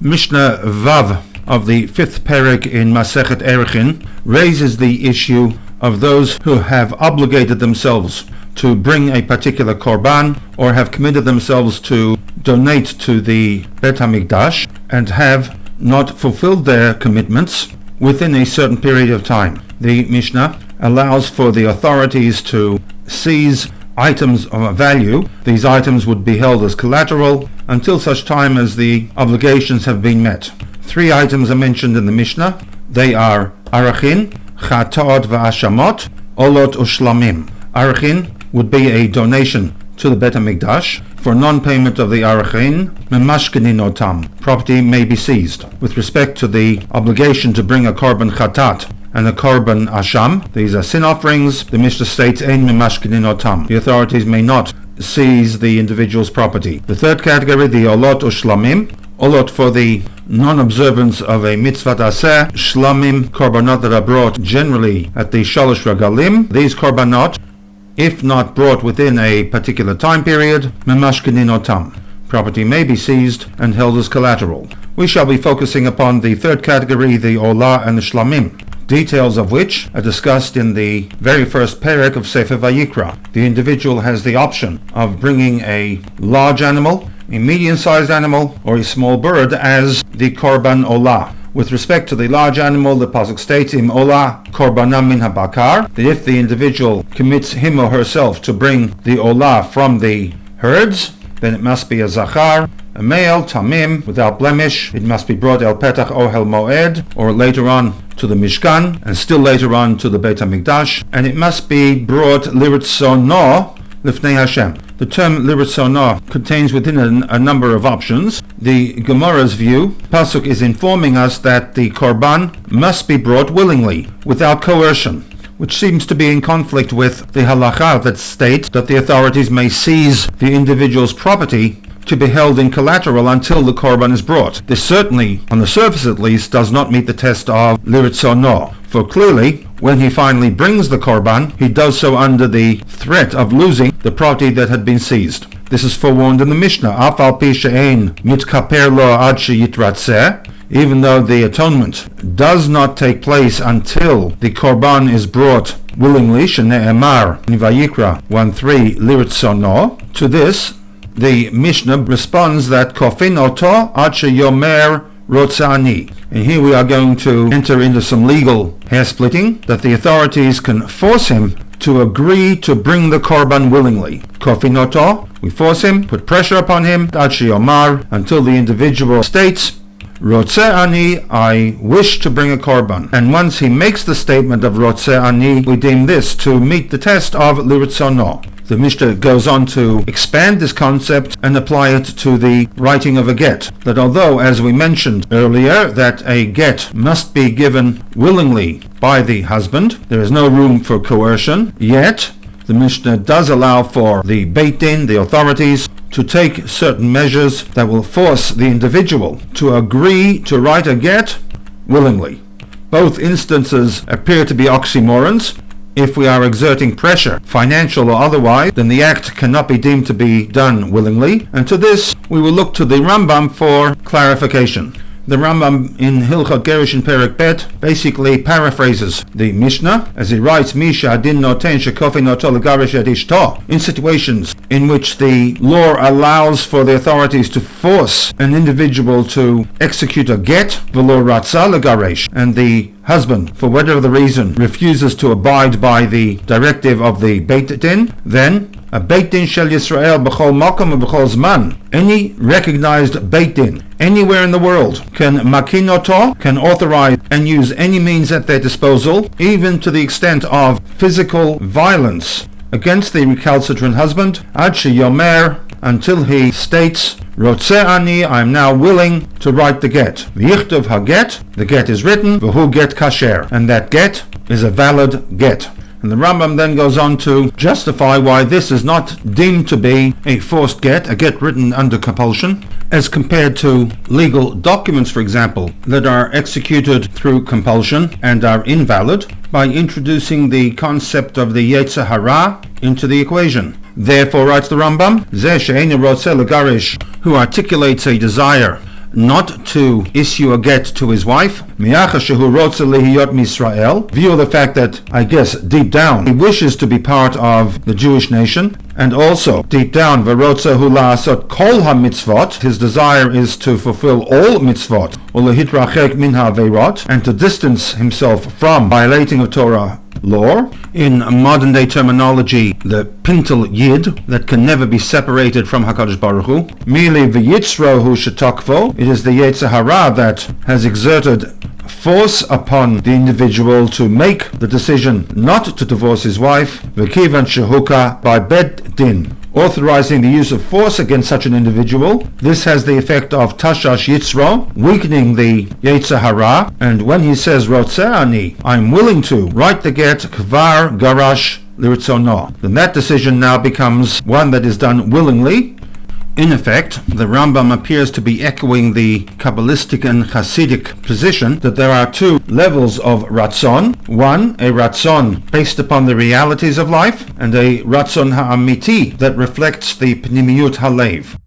Mishnah Vav of the 5th Perek in Masechet Erchin raises the issue of those who have obligated themselves to bring a particular korban or have committed themselves to donate to the Bet HaMikdash and have not fulfilled their commitments within a certain period of time. The Mishnah allows for the authorities to seize items of value. These items would be held as collateral until such time as the obligations have been met. 3 items are mentioned in the Mishnah. They are arachin, chatot v'ashamot, olot ushlamim. Arachin would be a donation to the Bet HaMikdash. For non-payment of the arachin, memashkenin otam, property may be seized. With respect to the obligation to bring a korban chatat and a korban asham, these are sin offerings, the Mishnah states ein memashkenin otam, the authorities may not seize the individual's property. The third category, the olot ushlamim, olot for the non-observance of a mitzvah aseh, shlamim, korbanot that are brought generally at the shalosh regalim. These korbanot, if not brought within a particular time period, memashkenin otam, property may be seized and held as collateral. We shall be focusing upon the third category, the olah and the shlamim, details of which are discussed in the very first perek of Sefer Vayikra. The individual has the option of bringing a large animal, a medium-sized animal, or a small bird as the korban olah. With respect to the large animal, the pasuk states, Im olah korbanam min habakar, that if the individual commits him or herself to bring the olah from the herds, then it must be a zachar, a male, tamim, without blemish. It must be brought el petach ohel moed, or later on to the Mishkan, and still later on to the Beit HaMikdash, and it must be brought liritzono lifnei Hashem. The term liritzono contains within it a number of options. The Gemara's view, pasuk is informing us that the korban must be brought willingly, without coercion, which seems to be in conflict with the halacha that states that the authorities may seize the individual's property to be held in collateral until the korban is brought. This certainly, on the surface at least, does not meet the test of liritzono, for clearly, when he finally brings the korban, he does so under the threat of losing the property that had been seized. This is forewarned in the Mishnah, Af al pi she'ein mitkaper lo ad sheyitratzeh, even though the atonement does not take place until the korban is brought willingly, shene'emar in Vayikra 1:3 liritzono. To this, the Mishnah responds that kofin oto ad sheyomer rotzani. And here we are going to enter into some legal hair splitting, that the authorities can force him to agree to bring the korban willingly. Kofin oto, we force him, put pressure upon him, ad sheyomar, until the individual states, Rotzeh ani, I wish to bring a korban. And once he makes the statement of Rotzeh ani, we deem this to meet the test of liritzono. The Mishnah goes on to expand this concept and apply it to the writing of a get. That although, as we mentioned earlier, that a get must be given willingly by the husband, there is no room for coercion, yet the Mishnah does allow for the Beit Din, the authorities, to take certain measures that will force the individual to agree to write a get willingly. Both instances appear to be oxymorons. If we are exerting pressure, financial or otherwise, then the act cannot be deemed to be done willingly, and to this we will look to the Rambam for clarification. The Rambam in Hilchot Gerushin Perek Bet basically paraphrases the Mishnah as he writes, Misha adin noten shekofin oto legarish et ishto, in situations in which the law allows for the authorities to force an individual to execute a get, v'lo ratza legarish, and the husband, for whatever the reason, refuses to abide by the directive of the Beit Din, then a Beit Din shel Yisrael b'chol makom v'chol zman, any recognized Beit Din anywhere in the world, can makinoto, can authorize and use any means at their disposal, even to the extent of physical violence against the recalcitrant husband, ad sheyomer, until he states, Rotzeh ani, I am now willing to write the get. V'yichtov haget, the get is written, v'hu get kasher, and that get is a valid get. And the Rambam then goes on to justify why this is not deemed to be a forced get, a get written under compulsion, as compared to legal documents, for example, that are executed through compulsion and are invalid, by introducing the concept of the Yetzer Hara into the equation. Therefore, writes the Rambam, Zeh she'einu rotzeh legarish, who articulates a desire not to issue a get to his wife, mi'acha shehu rotze lehiyot misrael, view of the fact that, I guess, deep down, he wishes to be part of the Jewish nation, and also, deep down, v'rotze hu la'asot kol ha-mitzvot, his desire is to fulfill all mitzvot, u'lehitrachek min ha'aveirot, and to distance himself from violating of Torah law. In modern day terminology, the pintel yid, that can never be separated from HaKadosh Baruch Hu. Merely v'yitzro hu shetokvo, it is the Yetzer Hara that has exerted force upon the individual to make the decision not to divorce his wife, v'kivan shehuka, by bet din, authorizing the use of force against such an individual. This has the effect of tashash yitzro, weakening the Yetzer Hara, and when he says rotzeh ani, I'm willing to write the get, kvar garash liritzono, then that decision now becomes one that is done willingly. In effect, the Rambam appears to be echoing the Kabbalistic and Hasidic position that there are two levels of ratzon. One, a ratzon based upon the realities of life, and a ratzon ha'amiti that reflects the pnimiyut halev.